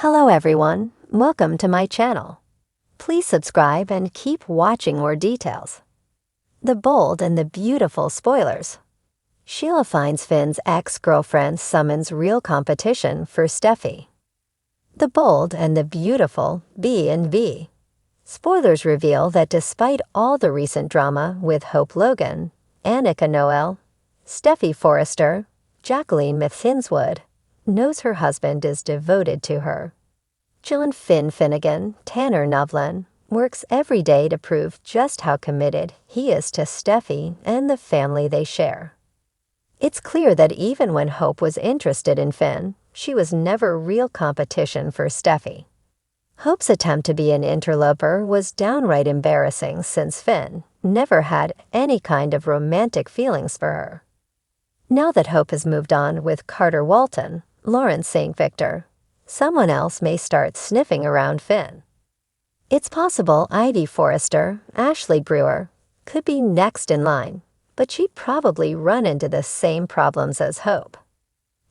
Hello everyone, welcome to my channel. Please subscribe and keep watching more details. The bold and the beautiful spoilers. Sheila finds Finn's ex-girlfriend summons real competition for Steffi. The bold and the beautiful B&B. Spoilers reveal that despite all the recent drama with Hope Logan, Annika Noel, Steffi Forrester, Jacqueline Finswood, knows her husband is devoted to her. Jill Finn Finnegan, Tanner Novlin, works every day to prove just how committed he is to Steffi and the family they share. It's clear that even when Hope was interested in Finn, she was never real competition for Steffi. Hope's attempt to be an interloper was downright embarrassing since Finn never had any kind of romantic feelings for her. Now that Hope has moved on with Carter Walton, Lawrence St. Victor, someone else may start sniffing around Finn. It's possible Ivy Forrester, Ashley Brewer, could be next in line, but she'd probably run into the same problems as Hope.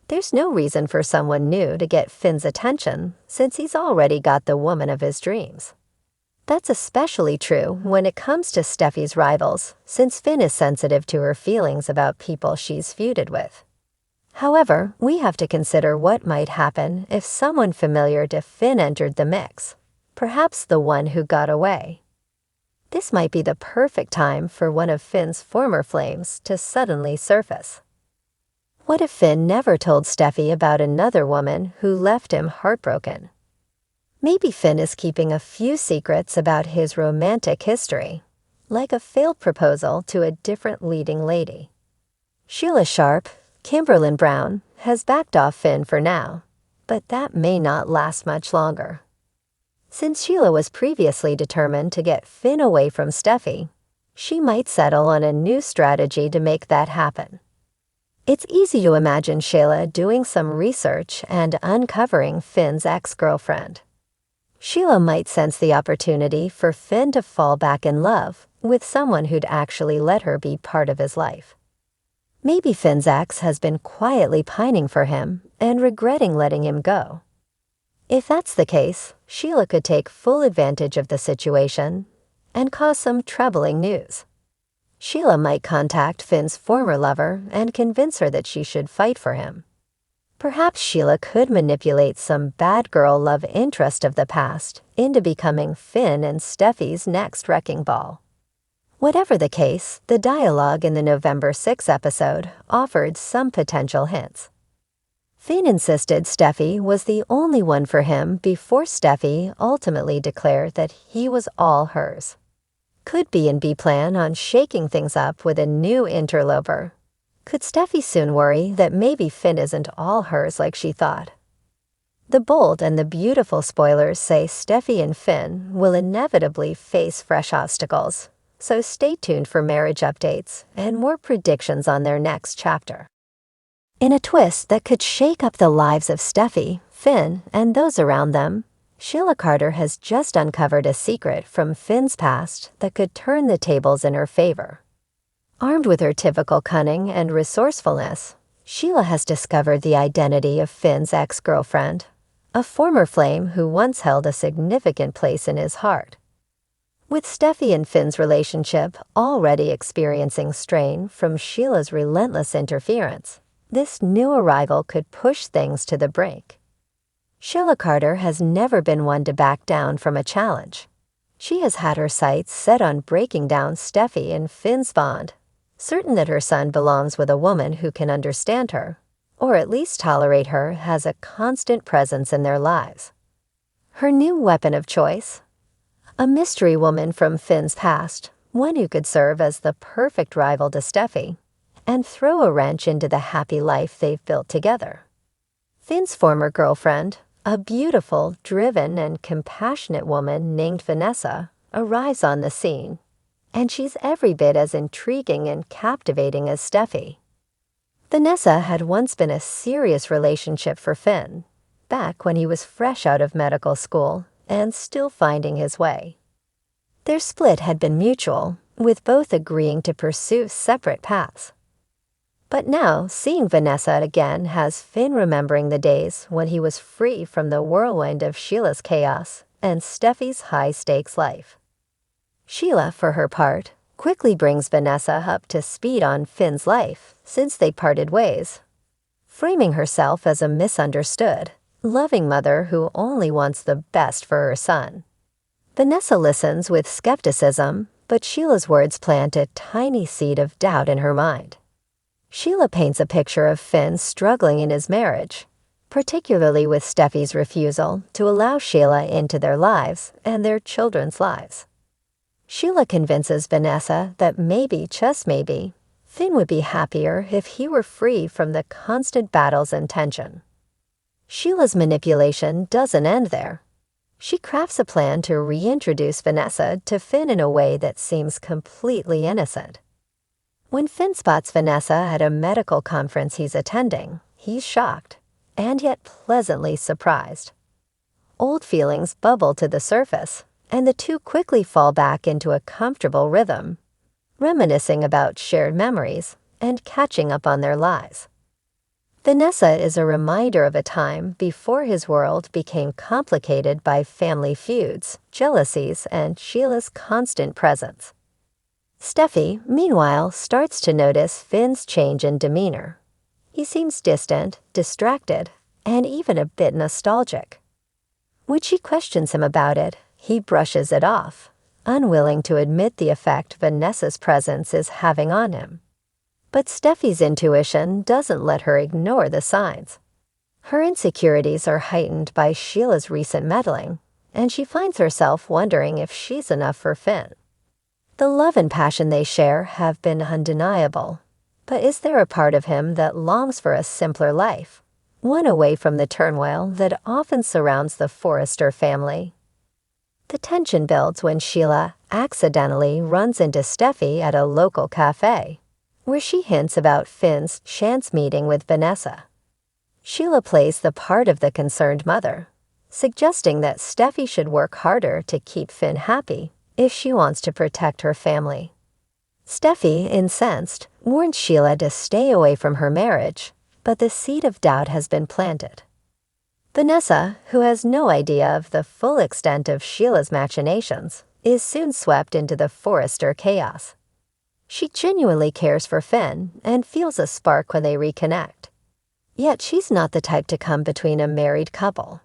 There's no reason for someone new to get Finn's attention since he's already got the woman of his dreams. That's especially true when it comes to Steffi's rivals, since Finn is sensitive to her feelings about people she's feuded with. However, we have to consider what might happen if someone familiar to Finn entered the mix, perhaps the one who got away. This might be the perfect time for one of Finn's former flames to suddenly surface. What if Finn never told Steffi about another woman who left him heartbroken? Maybe Finn is keeping a few secrets about his romantic history, like a failed proposal to a different leading lady. Sheila Sharp, Kimberlyn Brown, has backed off Finn for now, but that may not last much longer. Since Sheila was previously determined to get Finn away from Steffi, she might settle on a new strategy to make that happen. It's easy to imagine Sheila doing some research and uncovering Finn's ex-girlfriend. Sheila might sense the opportunity for Finn to fall back in love with someone who'd actually let her be part of his life. Maybe Finn's ex has been quietly pining for him and regretting letting him go. If that's the case, Sheila could take full advantage of the situation and cause some troubling news. Sheila might contact Finn's former lover and convince her that she should fight for him. Perhaps Sheila could manipulate some bad girl love interest of the past into becoming Finn and Steffi's next wrecking ball. Whatever the case, the dialogue in the November 6 episode offered some potential hints. Finn insisted Steffi was the only one for him before Steffi ultimately declared that he was all hers. Could B&B plan on shaking things up with a new interloper? Could Steffi soon worry that maybe Finn isn't all hers like she thought? The bold and the beautiful spoilers say Steffi and Finn will inevitably face fresh obstacles, so stay tuned for marriage updates and more predictions on their next chapter. In a twist that could shake up the lives of Steffi, Finn, and those around them, Sheila Carter has just uncovered a secret from Finn's past that could turn the tables in her favor. Armed with her typical cunning and resourcefulness, Sheila has discovered the identity of Finn's ex-girlfriend, a former flame who once held a significant place in his heart. With Steffi and Finn's relationship already experiencing strain from Sheila's relentless interference, this new arrival could push things to the brink. Sheila Carter has never been one to back down from a challenge. She has had her sights set on breaking down Steffi and Finn's bond, certain that her son belongs with a woman who can understand her, or at least tolerate her as a constant presence in their lives. Her new weapon of choice? A mystery woman from Finn's past, one who could serve as the perfect rival to Steffi, and throw a wrench into the happy life they've built together. Finn's former girlfriend, a beautiful, driven, and compassionate woman named Vanessa, arrives on the scene, and she's every bit as intriguing and captivating as Steffi. Vanessa had once been a serious relationship for Finn, back when he was fresh out of medical school and still finding his way. Their split had been mutual, with both agreeing to pursue separate paths. But now, seeing Vanessa again has Finn remembering the days when he was free from the whirlwind of Sheila's chaos and Steffi's high-stakes life. Sheila, for her part, quickly brings Vanessa up to speed on Finn's life since they parted ways, framing herself as a misunderstood, loving mother who only wants the best for her son. Vanessa listens with skepticism, but Sheila's words plant a tiny seed of doubt in her mind. Sheila paints a picture of Finn struggling in his marriage, particularly with Steffi's refusal to allow Sheila into their lives and their children's lives. Sheila convinces Vanessa that maybe, just maybe, Finn would be happier if he were free from the constant battles and tension. Sheila's manipulation doesn't end there. She crafts a plan to reintroduce Vanessa to Finn in a way that seems completely innocent. When Finn spots Vanessa at a medical conference he's attending, he's shocked, and yet pleasantly surprised. Old feelings bubble to the surface, and the two quickly fall back into a comfortable rhythm, reminiscing about shared memories and catching up on their lives. Vanessa is a reminder of a time before his world became complicated by family feuds, jealousies, and Sheila's constant presence. Steffi, meanwhile, starts to notice Finn's change in demeanor. He seems distant, distracted, and even a bit nostalgic. When she questions him about it, he brushes it off, unwilling to admit the effect Vanessa's presence is having on him. But Steffi's intuition doesn't let her ignore the signs. Her insecurities are heightened by Sheila's recent meddling, and she finds herself wondering if she's enough for Finn. The love and passion they share have been undeniable, but is there a part of him that longs for a simpler life, one away from the turmoil that often surrounds the Forrester family? The tension builds when Sheila accidentally runs into Steffi at a local cafe, where she hints about Finn's chance meeting with Vanessa. Sheila plays the part of the concerned mother, suggesting that Steffi should work harder to keep Finn happy if she wants to protect her family. Steffi, incensed, warns Sheila to stay away from her marriage, but the seed of doubt has been planted. Vanessa, who has no idea of the full extent of Sheila's machinations, is soon swept into the Forrester chaos. She genuinely cares for Finn and feels a spark when they reconnect. Yet she's not the type to come between a married couple.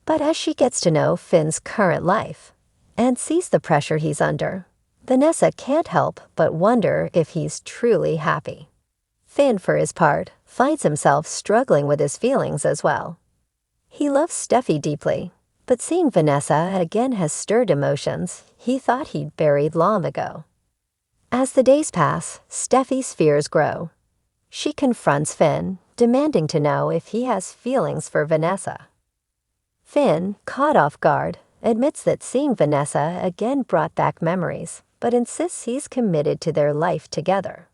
But as she gets to know Finn's current life and sees the pressure he's under, Vanessa can't help but wonder if he's truly happy. Finn, for his part, finds himself struggling with his feelings as well. He loves Steffi deeply, but seeing Vanessa again has stirred emotions he thought he'd buried long ago. As the days pass, Steffi's fears grow. She confronts Finn, demanding to know if he has feelings for Vanessa. Finn, caught off guard, admits that seeing Vanessa again brought back memories, but insists he's committed to their life together.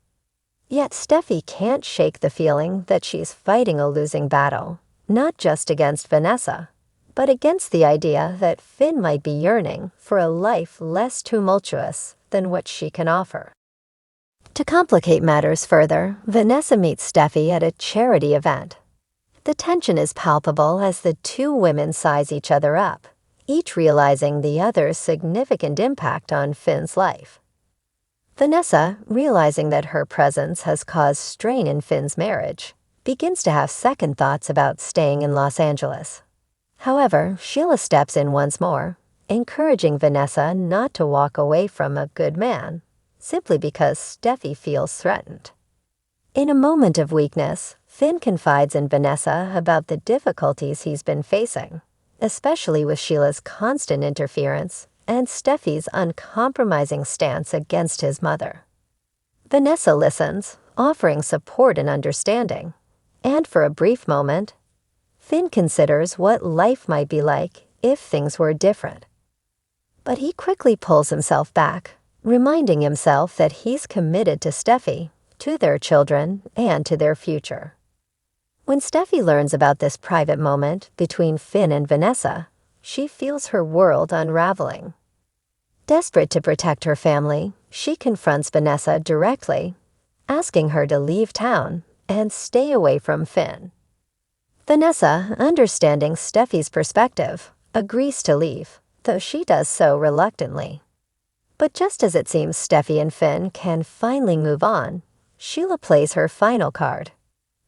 Yet Steffi can't shake the feeling that she's fighting a losing battle, not just against Vanessa, but against the idea that Finn might be yearning for a life less tumultuous than what she can offer. To complicate matters further, Vanessa meets Steffi at a charity event. The tension is palpable as the two women size each other up, each realizing the other's significant impact on Finn's life. Vanessa, realizing that her presence has caused strain in Finn's marriage, begins to have second thoughts about staying in Los Angeles. However, Sheila steps in once more, encouraging Vanessa not to walk away from a good man, simply because Steffi feels threatened. In a moment of weakness, Finn confides in Vanessa about the difficulties he's been facing, especially with Sheila's constant interference and Steffi's uncompromising stance against his mother. Vanessa listens, offering support and understanding, and for a brief moment, Finn considers what life might be like if things were different. But he quickly pulls himself back, reminding himself that he's committed to Steffi, to their children, and to their future. When Steffi learns about this private moment between Finn and Vanessa, she feels her world unraveling. Desperate to protect her family, she confronts Vanessa directly, asking her to leave town and stay away from Finn. Vanessa, understanding Steffi's perspective, agrees to leave, though she does so reluctantly. But just as it seems Steffi and Finn can finally move on, Sheila plays her final card.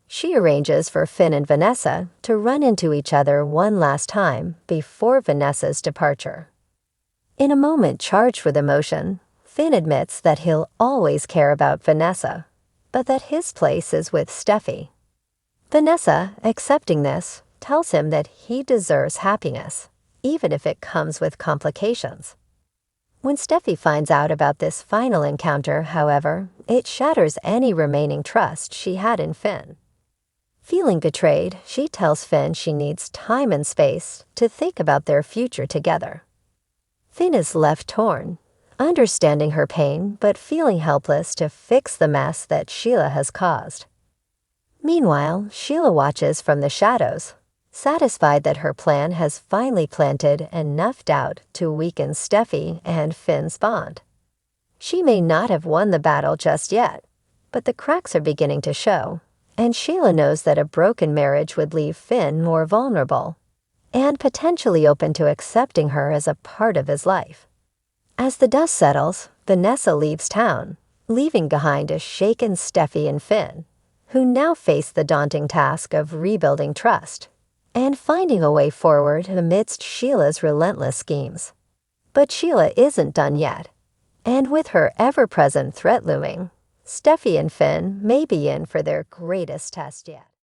She arranges for Finn and Vanessa to run into each other one last time before Vanessa's departure. In a moment charged with emotion, Finn admits that he'll always care about Vanessa, but that his place is with Steffi. Vanessa, accepting this, tells him that he deserves happiness, even if it comes with complications. When Steffi finds out about this final encounter, however, it shatters any remaining trust she had in Finn. Feeling betrayed, she tells Finn she needs time and space to think about their future together. Finn is left torn, understanding her pain but feeling helpless to fix the mess that Sheila has caused. Meanwhile, Sheila watches from the shadows, satisfied that her plan has finally planted enough doubt to weaken Steffi and Finn's bond. She may not have won the battle just yet, but the cracks are beginning to show, and Sheila knows that a broken marriage would leave Finn more vulnerable and potentially open to accepting her as a part of his life. As the dust settles, Vanessa leaves town, leaving behind a shaken Steffi and Finn, who now face the daunting task of rebuilding trust and finding a way forward amidst Sheila's relentless schemes. But Sheila isn't done yet, and with her ever-present threat looming, Steffi and Finn may be in for their greatest test yet.